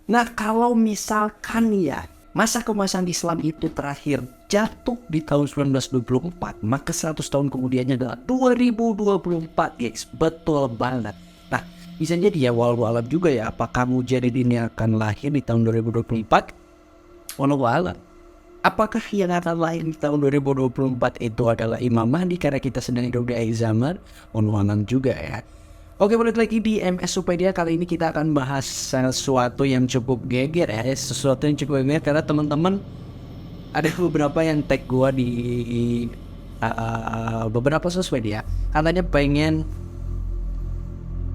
Nah, kalau misalkan ya, masa kemasan Islam itu terakhir jatuh di tahun 1924, maka 100 tahun kemudiannya adalah 2024, guys. Betul banget. Nah, bisa jadi ya, walau alam juga ya, apakah Mujahid ini akan lahir di tahun 2024? Walau alam. Apakah yang akan lahir di tahun 2024 itu adalah Imam Mahdi karena kita sedang hidup di akhir zaman? Walau alam juga ya. Oke, balik lagi di MSupedia. Kali ini kita akan bahas sesuatu yang cukup geger ya. Sesuatu yang cukup geger karena teman-teman ada beberapa yang tag gua di beberapa sosmed ya. Katanya pengen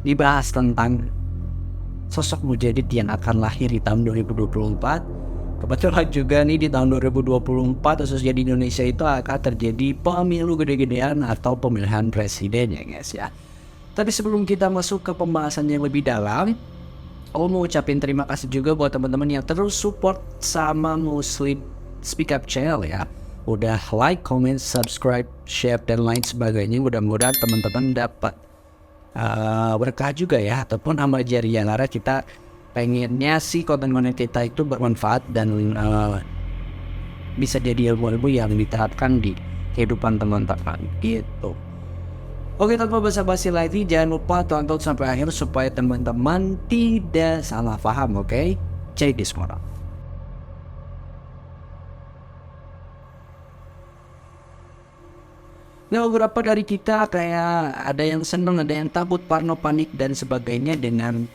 dibahas tentang sosok Mujahid yang akan lahir di tahun 2024. Kebetulan juga nih di tahun 2024 khususnya di Indonesia itu akan terjadi pemilu gede-gedean atau pemilihan presiden ya guys ya. Tapi sebelum kita masuk ke pembahasan yang lebih dalam, aku mau ucapin terima kasih juga buat teman-teman yang terus support sama Muslim Speak Up Channel ya. Udah like, comment, subscribe, share, dan lain sebagainya. Mudah-mudahan teman-teman dapat berkah juga ya, ataupun amal jariah. Karena kita pengennya sih konten-konten kita itu bermanfaat dan bisa jadi ilmu-ilmu yang diterapkan di kehidupan teman-teman gitu. Oke, tanpa basa-basi lagi, jangan lupa tonton sampai akhir supaya teman-teman tidak salah paham, oke? Check this one out. Nah, beberapa dari kita kayak ada yang seneng, ada yang takut, parno, panik, dan sebagainya dengan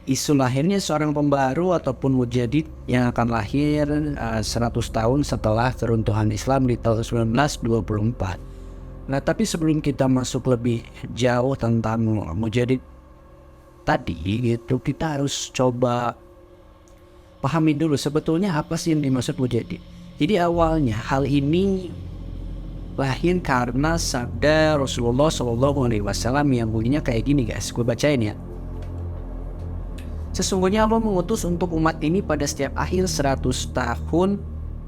isu lahirnya seorang pembaharu ataupun Mujahid yang akan lahir 100 tahun setelah keruntuhan Islam di tahun 1924. Nah, tapi sebelum kita masuk lebih jauh tentang Mujahid tadi gitu, kita harus coba pahami dulu sebetulnya apa sih yang dimaksud Mujahid. Jadi awalnya hal ini lahir karena sabda Rasulullah SAW yang bunyinya kayak gini guys, gue bacain ya. Sesungguhnya Allah mengutus untuk umat ini pada setiap akhir 100 tahun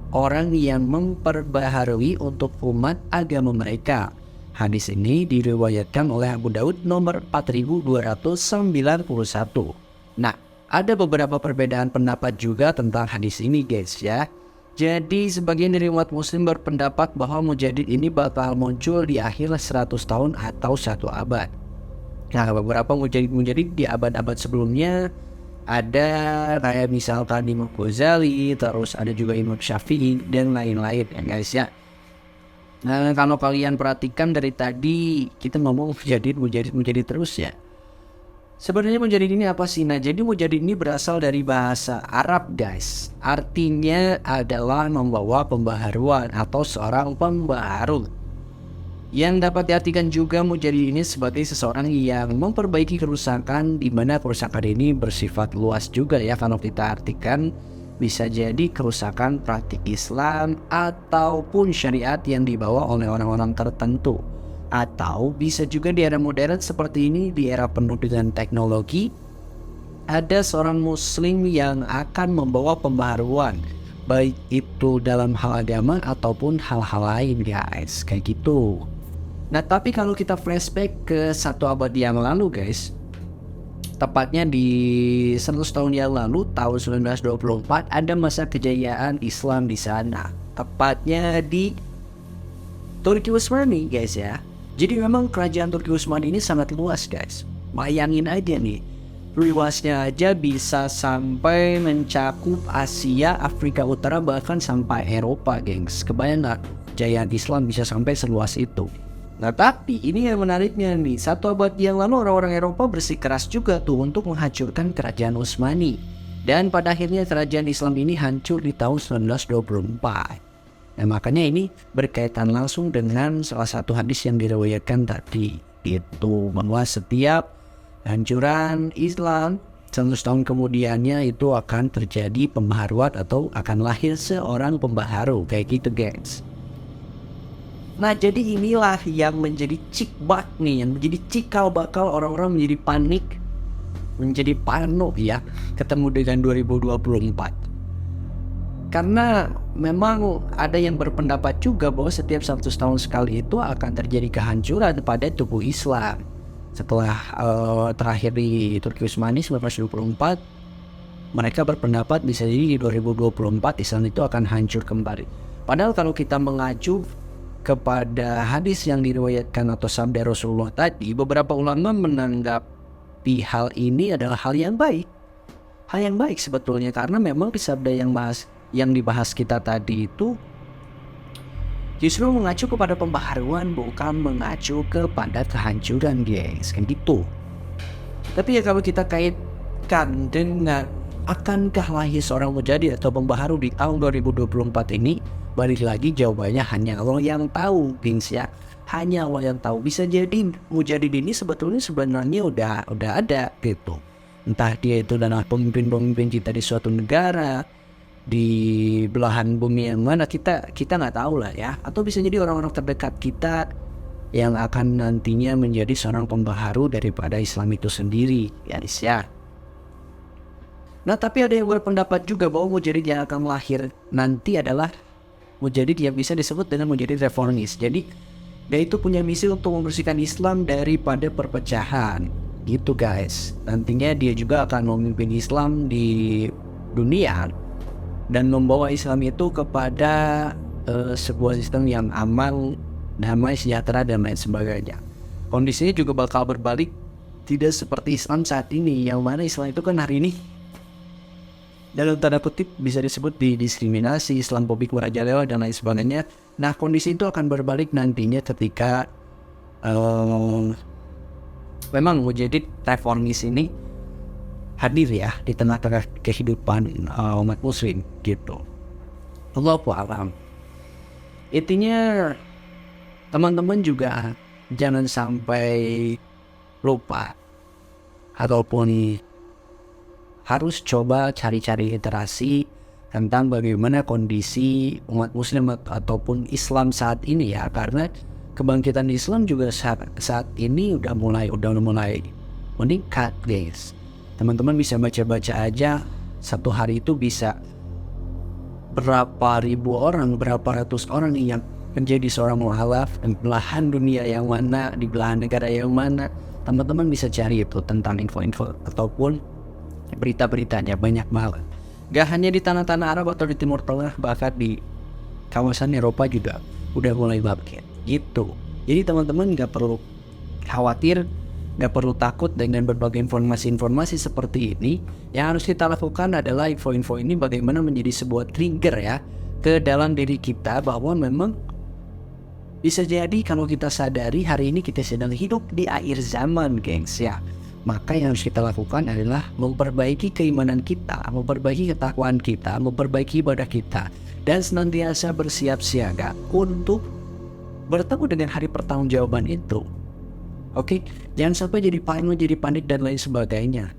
orang yang memperbaharui untuk umat agama mereka. Hadis ini diriwayatkan oleh Abu Daud nomor 4291. Nah, ada beberapa perbedaan pendapat juga tentang hadis ini guys ya. Jadi sebagian dari umat muslim berpendapat bahwa Mujahid ini bakal muncul di akhir 100 tahun atau 1 abad. Nah, beberapa Mujahid di abad-abad sebelumnya ada kayak misalkan Imam Ghazali, terus ada juga Imam Syafi'i dan lain-lain ya guys ya. Nah, kalau kalian perhatikan dari tadi kita ngomong Mujahid terus ya. Sebenarnya Mujahid ini apa sih? Nah, jadi Mujahid ini berasal dari bahasa Arab guys. Artinya adalah membawa pembaharuan atau seorang pembaharu. Yang dapat diartikan juga Mujahid ini sebagai seseorang yang memperbaiki kerusakan, di mana kerusakan ini bersifat luas juga ya. Kalau kita artikan bisa jadi kerusakan praktik Islam ataupun syariat yang dibawa oleh orang-orang tertentu. Atau bisa juga di era modern seperti ini, di era penuh dengan teknologi, ada seorang muslim yang akan membawa pembaharuan, baik itu dalam hal agama ataupun hal-hal lain guys, kayak gitu. Nah, tapi kalau kita flashback ke 1 abad yang lalu guys, tepatnya di 100 tahun yang lalu, tahun 1924, ada masa kejayaan Islam di sana. Tepatnya di Turki Utsmani guys ya. Jadi memang kerajaan Turki Utsmani ini sangat luas guys. Bayangin aja nih, luasnya aja bisa sampai mencakup Asia, Afrika Utara, bahkan sampai Eropa gengs. Kebayang gak kejayaan Islam bisa sampai seluas itu? Nah, tapi ini yang menariknya nih, 1 abad yang lalu orang-orang Eropa bersikeras juga tuh untuk menghancurkan kerajaan Utsmani. Dan pada akhirnya kerajaan Islam ini hancur di tahun 1924. Nah, makanya ini berkaitan langsung dengan salah satu hadis yang diriwayatkan tadi. Itu bahwa setiap hancuran Islam 100 tahun kemudiannya itu akan terjadi pembaharuan atau akan lahir seorang pembaharu. Kayak gitu guys. Nah, jadi inilah yang menjadi cikbak nih, yang menjadi cikal bakal orang-orang menjadi panik, menjadi parno ya, ketemu dengan 2024. Karena memang ada yang berpendapat juga bahwa setiap 100 tahun sekali itu akan terjadi kehancuran pada tubuh Islam. Setelah terakhir di Turki Utsmani 1924, mereka berpendapat bisa jadi di 2024 Islam itu akan hancur kembali. Padahal kalau kita mengacu kepada hadis yang diriwayatkan atau sabda Rasulullah tadi, beberapa ulama menanggapi hal ini adalah hal yang baik. Hal yang baik sebetulnya, karena memang di sabda yang dibahas kita tadi itu justru mengacu kepada pembaharuan, bukan mengacu kepada kehancuran, guys, kan gitu. Tapi ya kalau kita kaitkan dengan akankah lahir seorang mujadid atau pembaharu di tahun 2024 ini, balik lagi jawabannya hanya Allah yang tahu, guys ya. Hanya Allah yang tahu. Bisa jadi mujadid ini sebenarnya udah ada gitu. Entah dia itu adalah pemimpin-pemimpin kita di suatu negara, di belahan bumi yang mana, kita nggak tahu lah ya. Atau bisa jadi orang-orang terdekat kita yang akan nantinya menjadi seorang pembaharu daripada Islam itu sendiri, guys ya. Nah, tapi ada yang berpendapat juga bahwa mujadid yang akan lahir nanti adalah mujadid yang bisa disebut dengan mujadid reformis. Jadi dia itu punya misi untuk membersihkan Islam daripada perpecahan, gitu guys. Nantinya dia juga akan memimpin Islam di dunia dan membawa Islam itu kepada sebuah sistem yang aman, damai, sejahtera, dan lain sebagainya. Kondisinya juga bakal berbalik, tidak seperti Islam saat ini, yang mana Islam itu kan hari ini dalam tanda kutip bisa disebut didiskriminasi, Islamofobik, merajalela, dan lain sebagainya. Nah, kondisi itu akan berbalik nantinya ketika memang mujadid reformis ini hadir ya di tengah-tengah kehidupan umat muslim gitu. Allahu a'lam. Intinya teman-teman juga jangan sampai lupa ataupun harus coba cari-cari literasi tentang bagaimana kondisi umat muslim ataupun Islam saat ini ya, karena kebangkitan Islam juga saat ini udah mulai meningkat, guys. Teman-teman bisa baca-baca aja, satu hari itu bisa berapa ribu orang, berapa ratus orang yang menjadi seorang mu'alaf di belahan dunia yang mana, di belahan negara yang mana. Teman-teman bisa cari itu tentang info-info ataupun berita-beritanya, banyak banget. Gak hanya di tanah-tanah Arab atau di Timur Tengah, bahkan di kawasan Eropa juga udah mulai bangkit gitu. Jadi teman-teman gak perlu khawatir, gak perlu takut dengan berbagai informasi-informasi seperti ini. Yang harus kita lakukan adalah info-info ini bagaimana menjadi sebuah trigger ya ke dalam diri kita, bahwa memang bisa jadi kalau kita sadari hari ini kita sedang hidup di akhir zaman, gengs ya. Maka yang harus kita lakukan adalah memperbaiki keimanan kita, memperbaiki ketakwaan kita, memperbaiki ibadah kita, dan senantiasa bersiap siaga untuk bertemu dengan hari pertanggungjawaban itu. Oke, jangan sampai jadi parno, jadi panik, dan lain sebagainya.